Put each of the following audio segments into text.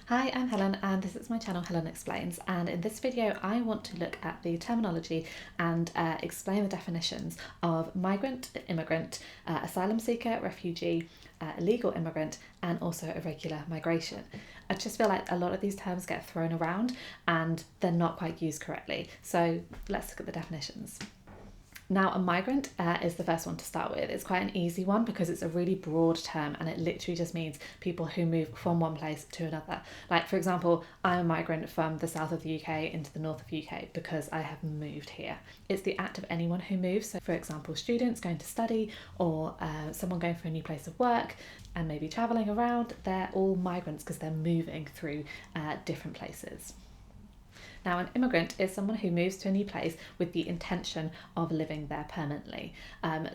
Hi, I'm Helen and this is my channel Helen Explains, and in this video I want to look at the terminology and explain the definitions of migrant, immigrant, asylum seeker, refugee, illegal immigrant and also irregular migration. I just feel like a lot of these terms get thrown around and they're not quite used correctly, so let's look at the definitions. Now, a migrant is the first one to start with. It's quite an easy one because it's a really broad term and it literally just means people who move from one place to another. Like, for example, I'm a migrant from the south of the UK into the north of the UK because I have moved here. It's the act of anyone who moves. So, for example, students going to study or someone going for a new place of work and maybe travelling around, they're all migrants because they're moving through different places. Now, an immigrant is someone who moves to a new place with the intention of living there permanently.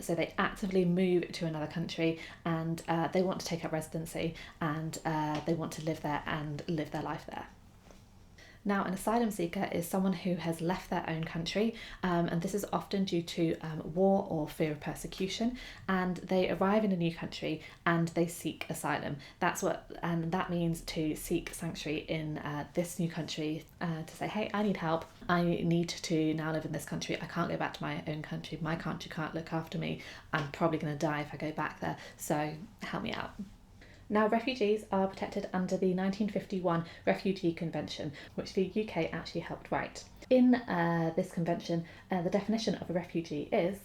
So they actively move to another country and they want to take up residency and they want to live there and live their life there. Now, an asylum seeker is someone who has left their own country, and this is often due to war or fear of persecution, and they arrive in a new country and they seek asylum. And that means to seek sanctuary in this new country, to say, hey, I need help. I need to now live in this country. I can't go back to my own country. My country can't look after me. I'm probably going to die if I go back there, so help me out. Now, refugees are protected under the 1951 Refugee Convention, which the UK actually helped write. In this convention, the definition of a refugee is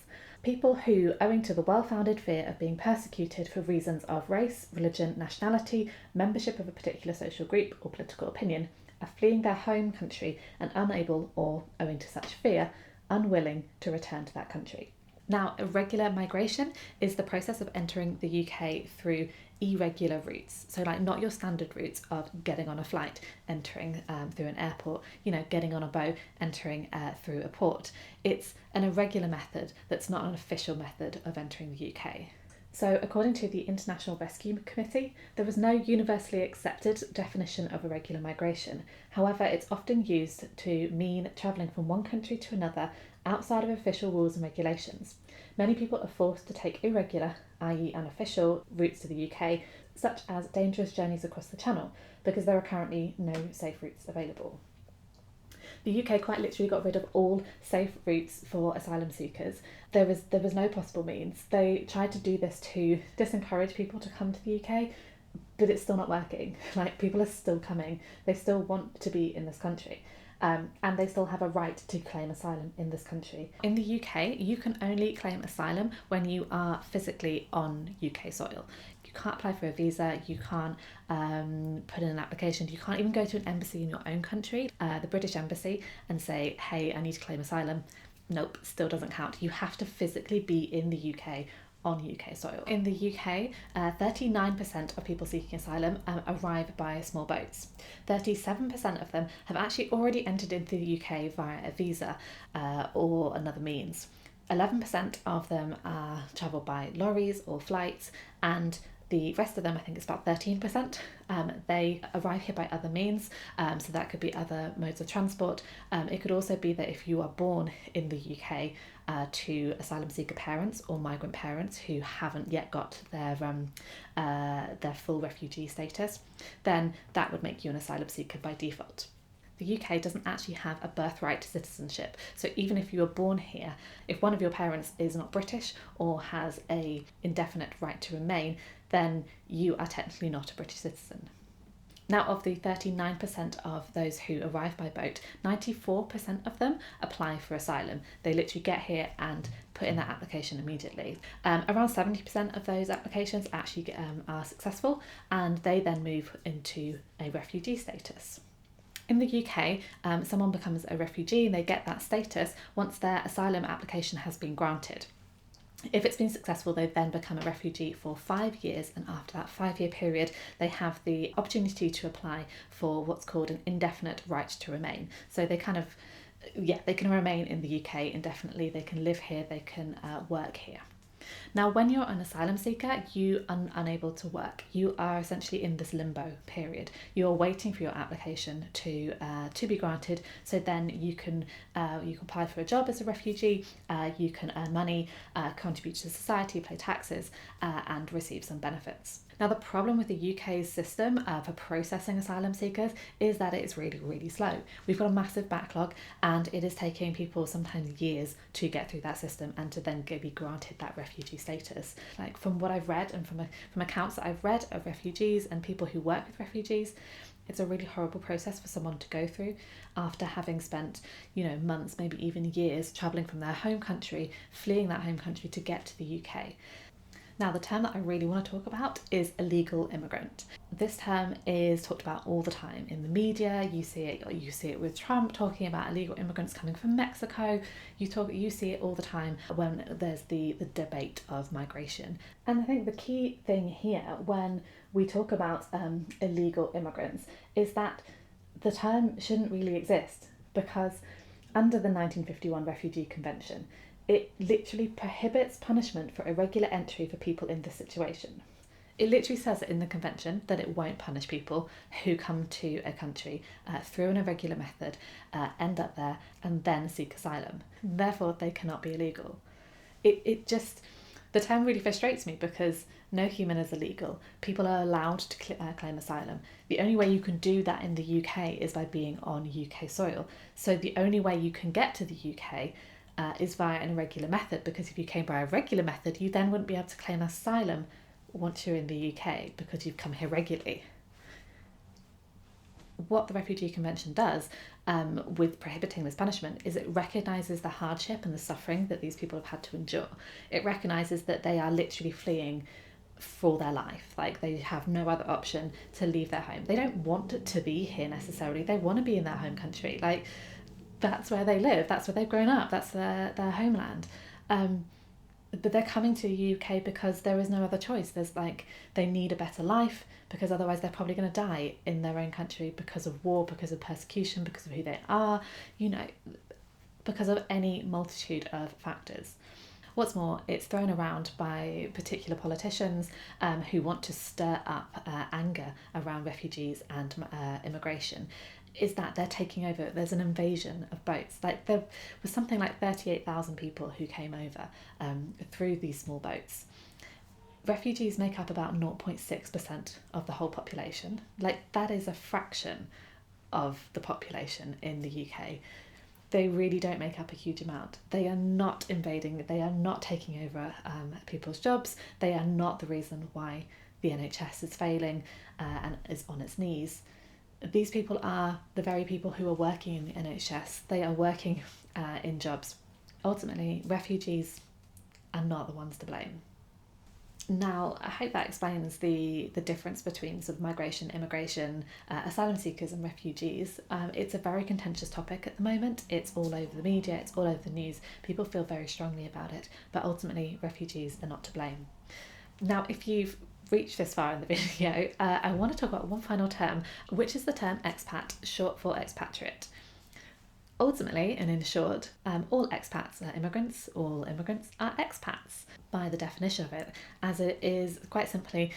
people who, owing to the well-founded fear of being persecuted for reasons of race, religion, nationality, membership of a particular social group or political opinion, are fleeing their home country and unable, or owing to such fear, unwilling to return to that country. Now, irregular migration is the process of entering the UK through irregular routes. So like not your standard routes of getting on a flight, entering through an airport, getting on a boat, entering through a port. It's an irregular method that's not an official method of entering the UK. So according to the International Rescue Committee, there is no universally accepted definition of irregular migration. However, it's often used to mean travelling from one country to another outside of official rules and regulations. Many people are forced to take irregular, i.e. unofficial, routes to the UK, such as dangerous journeys across the Channel, because there are currently no safe routes available. The UK quite literally got rid of all safe routes for asylum seekers. There was no possible means. They tried to do this to disencourage people to come to the UK, but it's still not working. Like, people are still coming. They still want to be in this country. And they still have a right to claim asylum in this country. In the UK, you can only claim asylum when you are physically on UK soil. You can't apply for a visa, you can't put in an application, you can't even go to an embassy in your own country, the British Embassy, and say, hey, I need to claim asylum. Nope, still doesn't count. You have to physically be in the UK on UK soil. In the UK, 39% of people seeking asylum arrive by small boats. 37% of them have actually already entered into the UK via a visa or another means. 11% of them travel by lorries or flights, and the rest of them, I think it's about 13%, they arrive here by other means, so that could be other modes of transport. It could also be that if you are born in the UK to asylum seeker parents or migrant parents who haven't yet got their full refugee status, then that would make you an asylum seeker by default. The UK doesn't actually have a birthright citizenship. So even if you were born here, if one of your parents is not British or has an indefinite right to remain, then you are technically not a British citizen. Now, of the 39% of those who arrive by boat, 94% of them apply for asylum. They literally get here and put in that application immediately. Around 70% of those applications actually are successful, and they then move into a refugee status. In the UK, someone becomes a refugee and they get that status once their asylum application has been granted. If it's been successful, they then become a refugee for 5 years, and after that 5-year period, they have the opportunity to apply for what's called an indefinite right to remain. So they can remain in the UK indefinitely, they can live here, they can work here. Now, when you're an asylum seeker, you are unable to work. You are essentially in this limbo period. You're waiting for your application to be granted, so then you can apply for a job as a refugee, you can earn money, contribute to society, pay taxes, and receive some benefits. Now, the problem with the UK's system for processing asylum seekers is that it is really, really slow. We've got a massive backlog, and it is taking people sometimes years to get through that system and to then be granted that refugee status. Like, from what I've read and from accounts that I've read of refugees and people who work with refugees, it's a really horrible process for someone to go through after having spent, months, maybe even years, travelling from their home country, fleeing that home country to get to the UK. Now, the term that I really want to talk about is illegal immigrant. This term is talked about all the time in the media. You see it with Trump talking about illegal immigrants coming from Mexico. You see it all the time when there's the debate of migration. And I think the key thing here when we talk about illegal immigrants is that the term shouldn't really exist, because under the 1951 Refugee Convention, it literally prohibits punishment for irregular entry for people in this situation. It literally says in the convention that it won't punish people who come to a country through an irregular method, end up there, and then seek asylum. Therefore, they cannot be illegal. The term really frustrates me, because no human is illegal. People are allowed to claim asylum. The only way you can do that in the UK is by being on UK soil. So the only way you can get to the UK is via an irregular method, because if you came by a regular method, you then wouldn't be able to claim asylum once you're in the UK because you've come here regularly. What the Refugee Convention does with prohibiting this punishment is it recognises the hardship and the suffering that these people have had to endure. It recognises that they are literally fleeing for their life. Like, they have no other option to leave their home. They don't want to be here necessarily. They want to be in their home country. Like, that's where they live, that's where they've grown up, that's their homeland. But they're coming to the UK because there is no other choice. They need a better life, because otherwise they're probably going to die in their own country because of war, because of persecution, because of who they are, because of any multitude of factors. What's more, it's thrown around by particular politicians who want to stir up anger around refugees and immigration, is that they're taking over. There's an invasion of boats. Like, there was something like 38,000 people who came over through these small boats. Refugees make up about 0.6% of the whole population. Like, that is a fraction of the population in the UK. They really don't make up a huge amount. They are not invading, they are not taking over people's jobs. They are not the reason why the NHS is failing and is on its knees. These people are the very people who are working in the NHS. They are working in jobs. Ultimately, refugees are not the ones to blame. Now, I hope that explains the difference between sort of migration, immigration, asylum seekers and refugees. It's a very contentious topic at the moment. It's all over the media, it's all over the news. People feel very strongly about it, but ultimately refugees are not to blame. Now, if you've reached this far in the video, I want to talk about one final term, which is the term expat, short for expatriate. Ultimately, and in short, all expats are immigrants, all immigrants are expats by the definition of it, as it is quite simply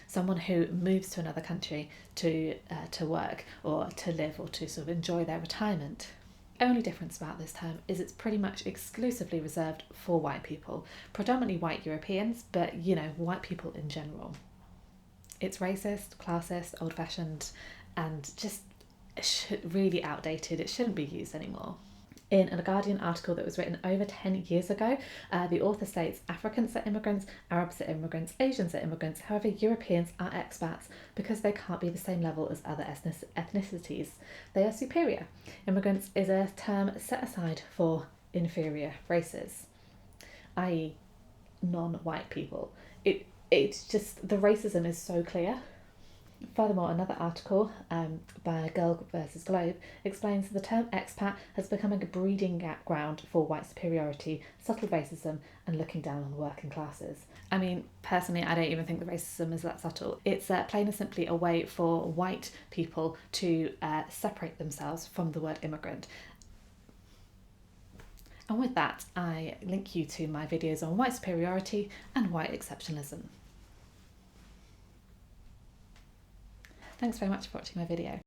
someone who moves to another country to work or to live or to sort of enjoy their retirement. Only difference about this term is it's pretty much exclusively reserved for white people, predominantly white Europeans, but white people in general. It's racist, classist, old-fashioned, and just really outdated. It shouldn't be used anymore. In a Guardian article that was written over 10 years ago, the author states Africans are immigrants, Arabs are immigrants, Asians are immigrants, however Europeans are expats because they can't be the same level as other ethnicities. They are superior. Immigrants is a term set aside for inferior races, i.e. non-white people. It's just, the racism is so clear. Furthermore, another article by Girl vs Globe explains that the term expat has become a breeding ground for white superiority, subtle racism, and looking down on the working classes. I mean, personally, I don't even think the racism is that subtle. It's plain and simply a way for white people to separate themselves from the word immigrant. And with that, I link you to my videos on white superiority and white exceptionalism. Thanks very much for watching my video.